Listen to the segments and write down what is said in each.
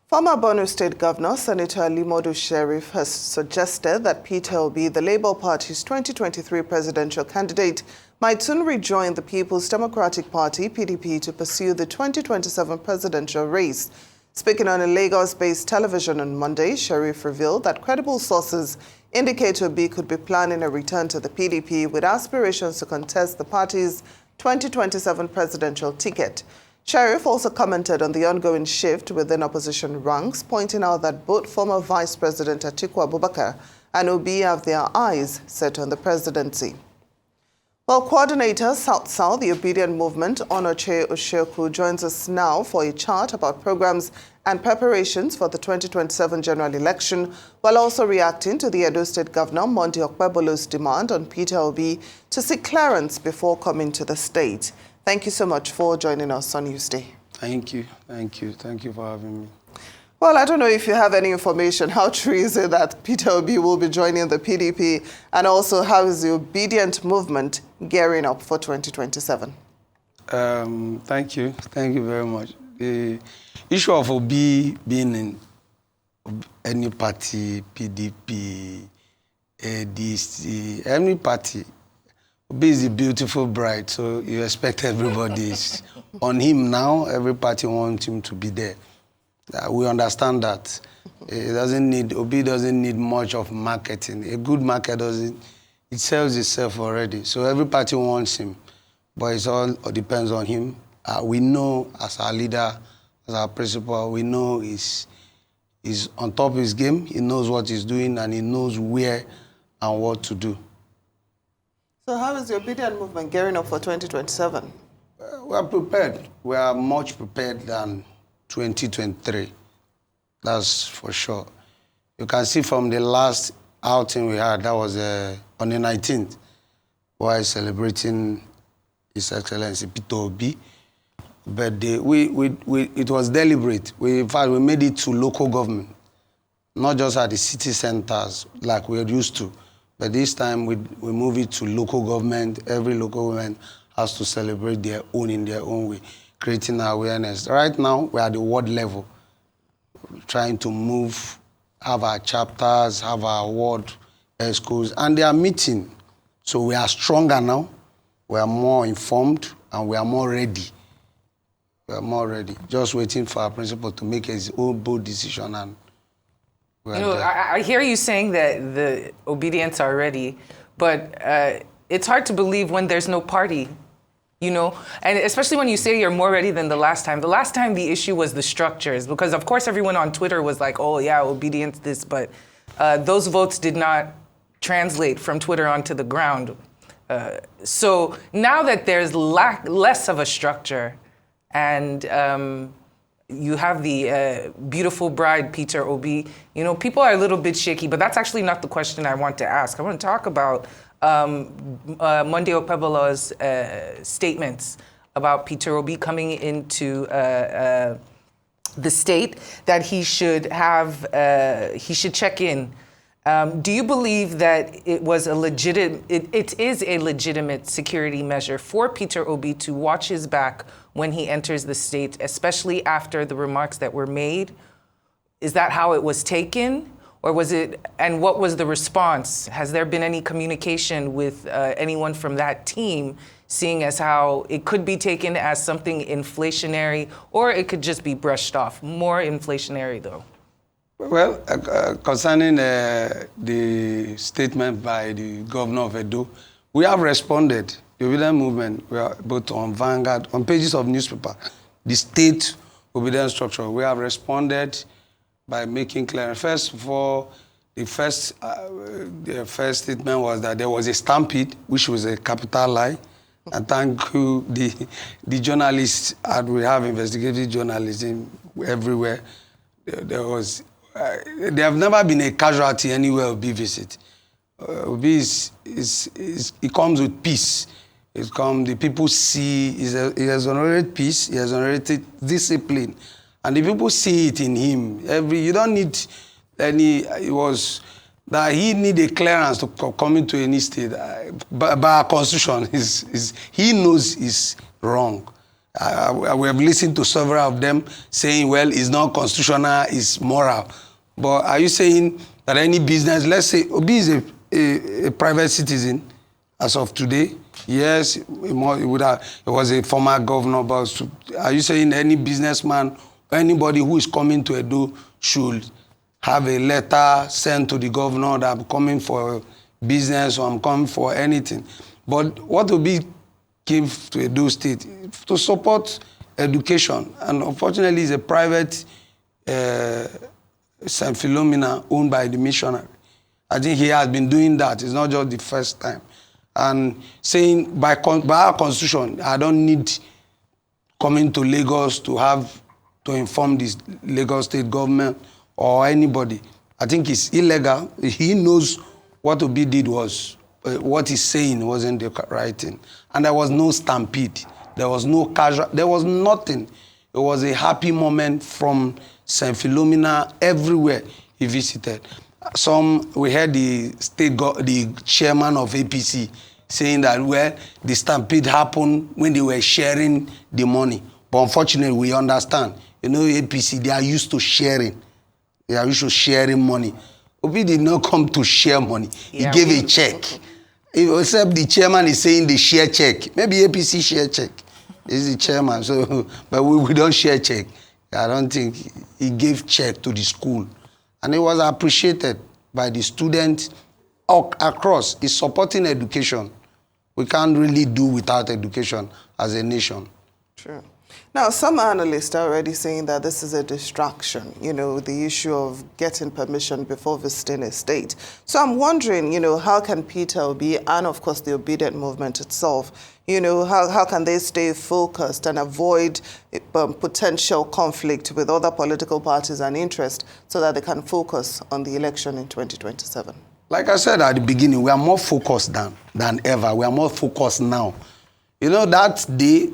Former Borno State Governor Senator Alimodu Sheriff has suggested that Peter Obi, the Labour Party's 2023 presidential candidate, might soon rejoin the People's Democratic Party, PDP, to pursue the 2027 presidential race. Speaking on a Lagos-based television on Monday, Sheriff revealed that credible sources indicate Obi could be planning a return to the PDP with aspirations to contest the party's 2027 presidential ticket. Sheriff also commented on the ongoing shift within opposition ranks, pointing out that both former Vice President Atiku Abubakar and Obi have their eyes set on the presidency. Well, coordinator South-South, the Obidient movement, Onochie Osheokwu, joins us now for a chat about programs and preparations for the 2027 general election, while also reacting to the Edo State Governor Monday Okpebolo's demand on Peter Obi to seek clearance before coming to the state. Thank you so much for joining us on Newsday. Thank you. Thank you. Thank you for having me. Well, I don't know if you have any information. How true is it that Peter Obi will be joining the PDP? And also, how is the Obidient movement gearing up for 2027? Thank you. Thank you very much. The issue of Obi being in any party, PDP, ADC, any party, Obi is a beautiful bride, so you expect everybody is on him now. Every party wants him to be there. We understand that. Obi doesn't need much of marketing. A good market it sells itself already. So every party wants him, but it all depends on him. We know as our leader, as our principal, we know he's on top of his game. He knows what he's doing and he knows where and what to do. So how is the Obidient movement gearing up for 2027? We are prepared. We are much prepared than 2023. That's for sure. You can see from the last outing we had, that was on the 19th, while celebrating His Excellency Peter Obi birthday. It was deliberate. In fact, we made it to local government, not just at the city centers like we are used to. But this time we move it to local government. Every local government has to celebrate their own in their own way, creating awareness. Right now, we're at the ward level, trying to move, have our chapters, have our ward schools, and they are meeting. So we are stronger now, we are more informed, and we are more ready. We are more ready, just waiting for our principal to make his own bold decision. And I hear you saying that the Obedients are ready, but it's hard to believe when there's no party, and especially when you say you're more ready than the last time. The last time the issue was the structures, because of course everyone on Twitter was like, oh yeah, Obedience this, but those votes did not translate from Twitter onto the ground. So now that there's less of a structure and you have the beautiful bride, Peter Obi. People are a little bit shaky, but that's actually not the question I want to ask. I want to talk about Monday Okpebolo's statements about Peter Obi coming into the state, that he should check in. Do you believe that it is a legitimate security measure for Peter Obi to watch his back when he enters the state, especially after the remarks that were made? Is that how it was taken? Or was it, and what was the response? Has there been any communication with anyone from that team, seeing as how it could be taken as something inflationary, or it could just be brushed off? More inflationary, though. Well, concerning the statement by the governor of Edo, we have responded. The Obidient movement, we are both on Vanguard, on pages of newspaper, the state Obidient structure. We have responded by making clear. First of all, the first statement was that there was a stampede, which was a capital lie. And thank you, the journalists, and we have investigative journalism everywhere. There have never been a casualty anywhere Obi visit. Obi it comes with peace. The people see he has generated peace, he has generated discipline, and the people see it in him. You don't need any. He need a clearance to come into any state. By our constitution, he knows it's wrong. We have listened to several of them saying, well, it's not constitutional, it's moral. But are you saying that any business, let's say Obi is a private citizen as of today? Yes, it was a former governor, but are you saying any businessman, anybody who is coming to Edo should have a letter sent to the governor that I'm coming for business or I'm coming for anything? But what Obi came to Edo State to support education, and unfortunately it's a private St. Philomena owned by the missionary. I think he has been doing that. It's not just the first time. And saying by our constitution, I don't need coming to Lagos to inform this Lagos state government or anybody. I think it's illegal. He knows what Obi did was, what he's saying wasn't the right thing. And there was no stampede. There was no casual, there was nothing. It was a happy moment from St. Philomena everywhere he visited. We heard the chairman of APC saying that, well, the stampede happened when they were sharing the money. But unfortunately, we understand. You know, APC, they are used to sharing. They are used to sharing money. Obi did not come to share money. Yeah, he gave a check. Except the chairman is saying the share check. Maybe APC share check. He's the chairman, so, but we don't share check. I don't think he gave check to the school. And it was appreciated by the students across. It's supporting education. We can't really do without education as a nation. True. Now, some analysts are already saying that this is a distraction, you know, the issue of getting permission before visiting a state. So I'm wondering, you know, how can Peter Obi and, of course, the Obidient movement itself, you know, how can they stay focused and avoid potential conflict with other political parties and interests so that they can focus on the election in 2027? Like I said at the beginning, we are more focused than ever. We are more focused now. You know, that day,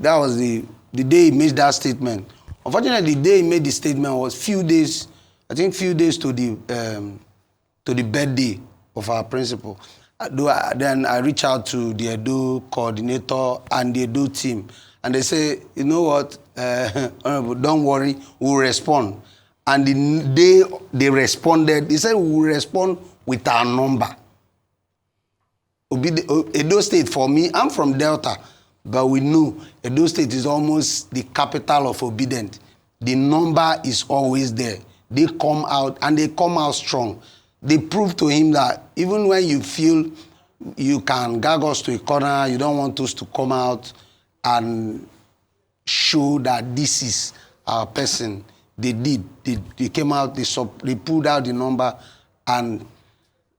that was the day he made that statement. Unfortunately, the day he made the statement was few days to the birthday of our principal. Then I reached out to the Edo coordinator and the Edo team. And they say, you know what, don't worry, we'll respond. And the day they responded, they said, we'll respond with our number. Edo State, for me, I'm from Delta, but we know Edo State is almost the capital of Obidient. The number is always there. They come out, and they come out strong. They prove to him that even when you feel you can gag us to a corner, you don't want us to come out and show that this is our person. They did. They came out, they pulled out the number, and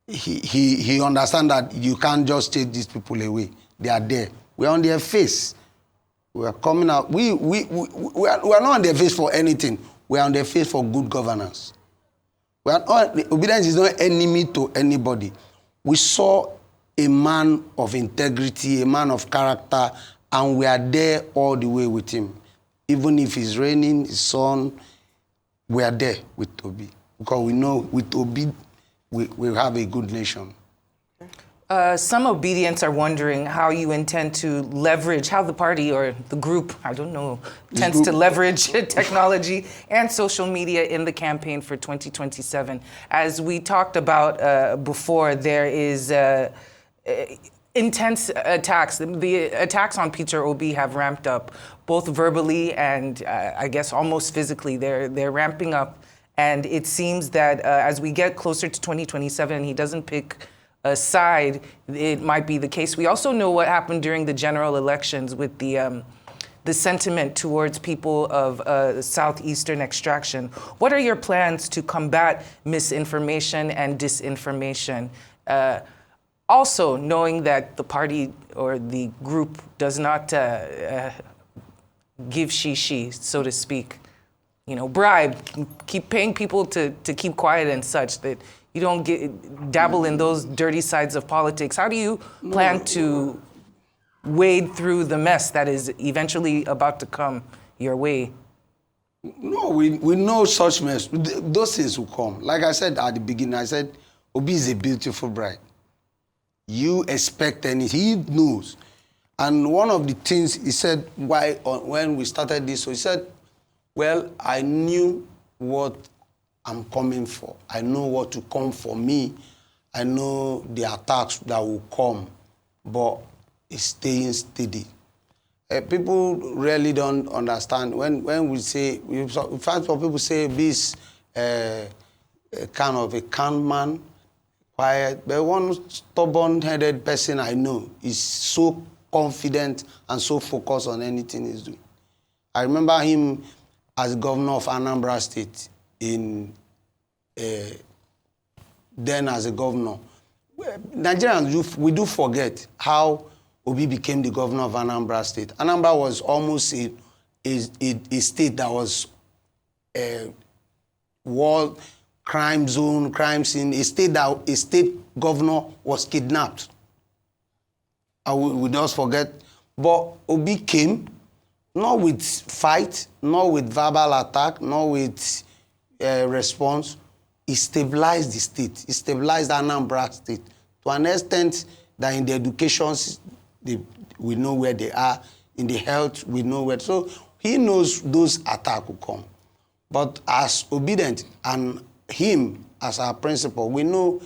he understands that you can't just take these people away. They are there. We're on their face. We are coming out. We are not on their face for anything. We are on their face for good governance. Obedience is not enemy to anybody. We saw a man of integrity, a man of character, and we are there all the way with him. Even if it's raining, it's sun, we are there with Obi. Because we know with Obi, we have a good nation. Some Obedients are wondering how you intend to leverage, how the party or the group, I don't know, tends to leverage technology and social media in the campaign for 2027. As we talked about before, there is intense attacks. The attacks on Peter Obi have ramped up, both verbally and I guess almost physically. They're ramping up. And it seems that as we get closer to 2027 and he doesn't pick a side, it might be the case. We also know what happened during the general elections with the sentiment towards people of southeastern extraction. What are your plans to combat misinformation and disinformation? Also, knowing that the party or the group does not give she, so to speak, you know, bribe, keep paying people to keep quiet and such, that you don't dabble in those dirty sides of politics. How do you plan to wade through the mess that is eventually about to come your way? No, we know such mess. Those things will come. Like I said at the beginning, I said, Obi is a beautiful bride. You expect anything. He knows. And one of the things he said when we started this, so he said, well, I knew what I'm coming for. I know what to come for me. I know the attacks that will come, but it's staying steady. People really don't understand. When we say, in fact, people say this kind of a calm man, quiet, but one stubborn-headed person I know is so confident and so focused on anything he's doing. I remember him as governor of Anambra State then as a governor. Nigerians, we do forget how Obi became the governor of Anambra State. Anambra was almost a state that was a war crime zone, crime scene, a state governor was kidnapped. We just forget. But Obi came, not with fight, not with verbal attack, not with response. He stabilized the state. He stabilized Anambra State to an extent that in the education, we know where they are. In the health, we know where. So he knows those attacks will come. But as Obidient and him as our principal, we know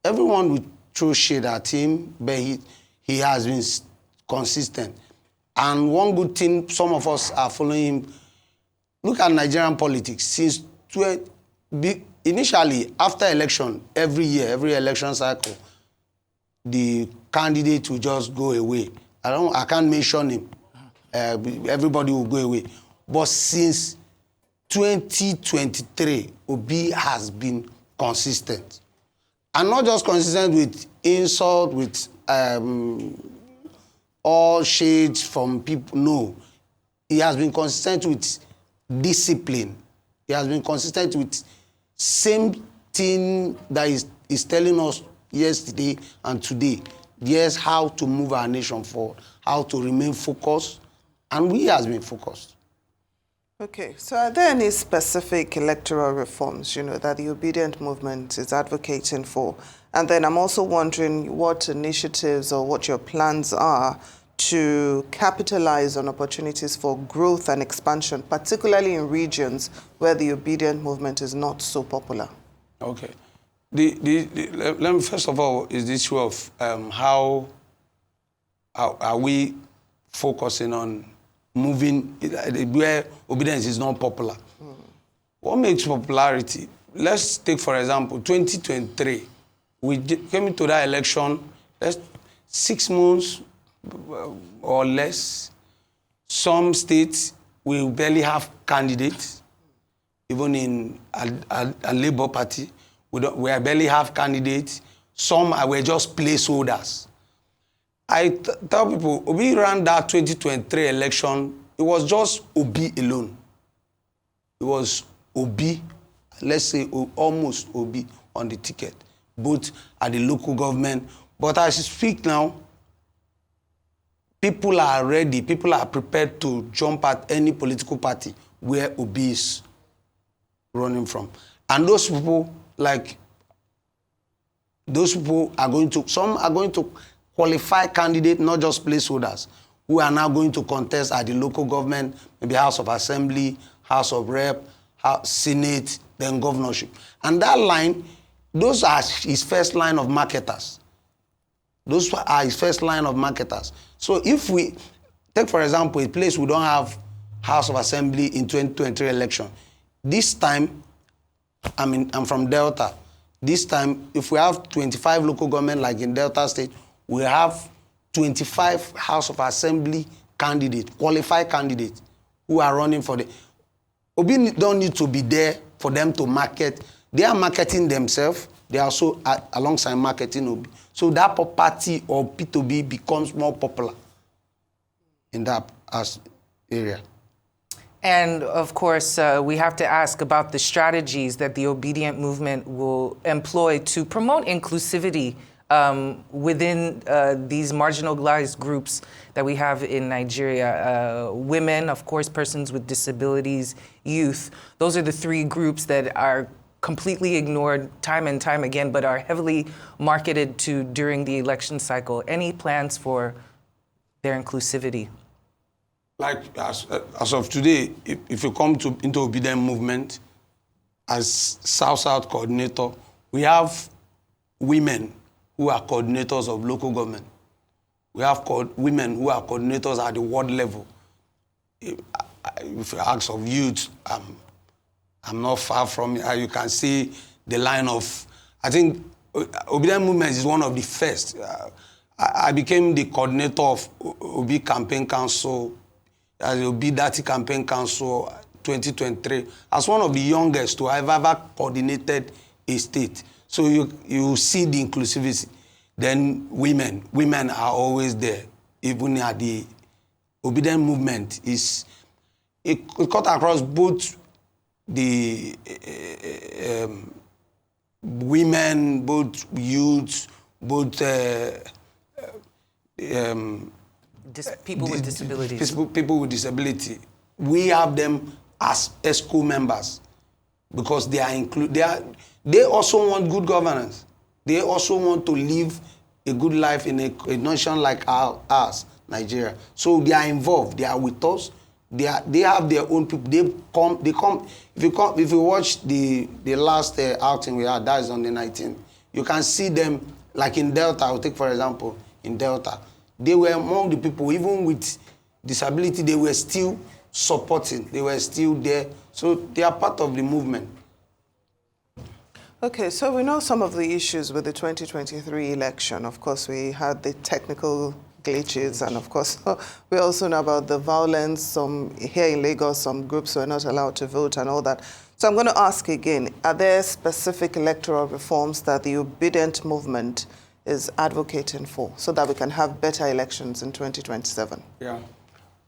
everyone will throw shade at him, but he has been consistent. And one good thing, some of us are following him. Look at Nigerian politics. Since initially, after election, every year, every election cycle, the candidate will just go away. I can't mention him. Everybody will go away. But since 2023, Obi has been consistent. And not just consistent with insult, with all shades from people. No. He has been consistent with discipline. He has been consistent with same thing that is telling us yesterday and today. Yes, how to move our nation forward, how to remain focused, and we has been focused. Okay, so are there any specific electoral reforms, that the Obidient movement is advocating for? And then I'm also wondering what initiatives or what your plans are to capitalize on opportunities for growth and expansion, particularly in regions where the Obidient movement is not so popular. Okay. Let me first of all is the issue of how are we focusing on moving where obedience is not popular. What makes popularity? Let's take, for example, 2023. We came into that election, 6 months or less. Some states will barely have candidates, even in a Labour Party. We barely have candidates. Some were just placeholders. I tell people, Obi ran that 2023 election, it was just Obi alone. It was Obi, let's say almost Obi on the ticket, both at the local government. But as I speak now, people are ready, people are prepared to jump at any political party where Obi is running from. And those people, some are going to qualify candidates, not just placeholders, who are now going to contest at the local government, maybe House of Assembly, House of Rep, Senate, then governorship. And that line, those are his first line of marketers. Those are his first line of marketers. So if we take, for example, a place we don't have House of Assembly in 2023 election, this time, I'm from Delta. This time, if we have 25 local government like in Delta State, we have 25 House of Assembly candidates, qualified candidates, who are running for the... Obi don't need to be there for them to market. They are marketing themselves. They are also alongside marketing Obi. So that party or P2B becomes more popular in that area. And of course, we have to ask about the strategies that the Obidient movement will employ to promote inclusivity within these marginalized groups that we have in Nigeria. Women, of course, persons with disabilities, youth. Those are the 3 groups that are completely ignored time and time again, but are heavily marketed to during the election cycle. Any plans for their inclusivity? Like as of today, if you come into Obidient movement as South-South coordinator, we have women who are coordinators of local government. We have women who are coordinators at the ward level. If you ask of youth, I'm not far from it. You can see the line of, I think Obidient movement is one of the first. I became the coordinator of Obi Campaign Council, as the Obidient Campaign Council 2023, as one of the youngest to have ever coordinated a state. So you see the inclusivity. Then women are always there. Even at the Obidient movement it cut across both the women, both youths, both People with disabilities. People with disability. We have them as school members because they are included. They also want good governance. They also want to live a good life in a nation like ours, Nigeria. So they are involved. They are with us. They have their own people. They come. If you watch the last outing we had, that is on the 19th, you can see them like in Delta. I'll take for example in Delta. They were among the people, even with disability, they were still supporting. They were still there. So they are part of the movement. Okay, so we know some of the issues with the 2023 election. Of course, we had the technical glitches, and of course, we also know about the violence. Here in Lagos, some groups were not allowed to vote and all that. So I'm going to ask again, are there specific electoral reforms that the Obidient movement is advocating for so that we can have better elections in 2027? Yeah.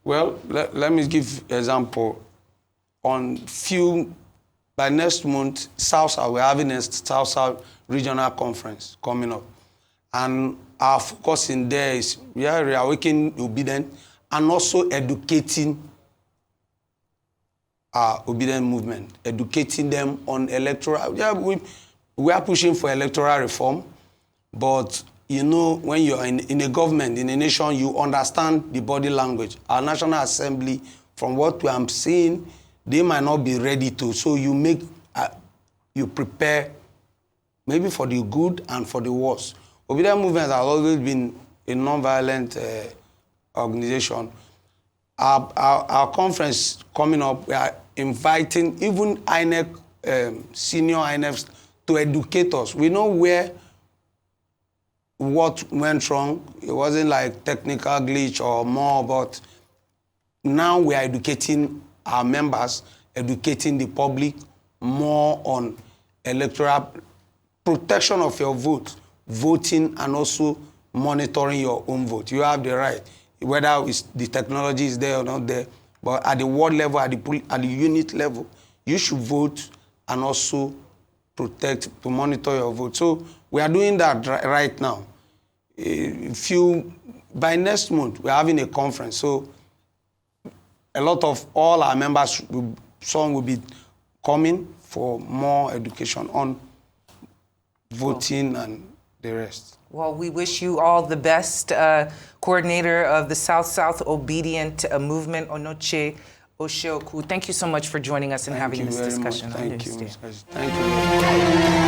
Well, let me give example. By next month, South-South, we're having a South-South regional conference coming up. And our focus in there is we are reawakening Obidient and also educating our Obidient movement, educating them on electoral. Yeah, we are pushing for electoral reform, but you know, when you're in a government, in a nation, you understand the body language. Our National Assembly, from what I'm seeing, they might not be ready to. So you prepare maybe for the good and for the worst. Obidient movement has always been a non-violent organization. Our conference coming up, we are inviting even INEC, senior INECs, to educate us. We know what went wrong. It wasn't like technical glitch or more, but now we are educating our members, educating the public more on electoral protection of your vote, voting, and also monitoring your own vote. You have the right, whether the technology is there or not there, but at the ward level, at the unit level, you should vote and also to monitor your vote. So we are doing that right now. By next month, we're having a conference. So a lot of all our members, some will be coming for more education on voting and the rest. Well, we wish you all the best, coordinator of the South-South Obidient movement, Onochie Osheokwu. Thank you so much for joining us and having this discussion. Thank you. Thank you.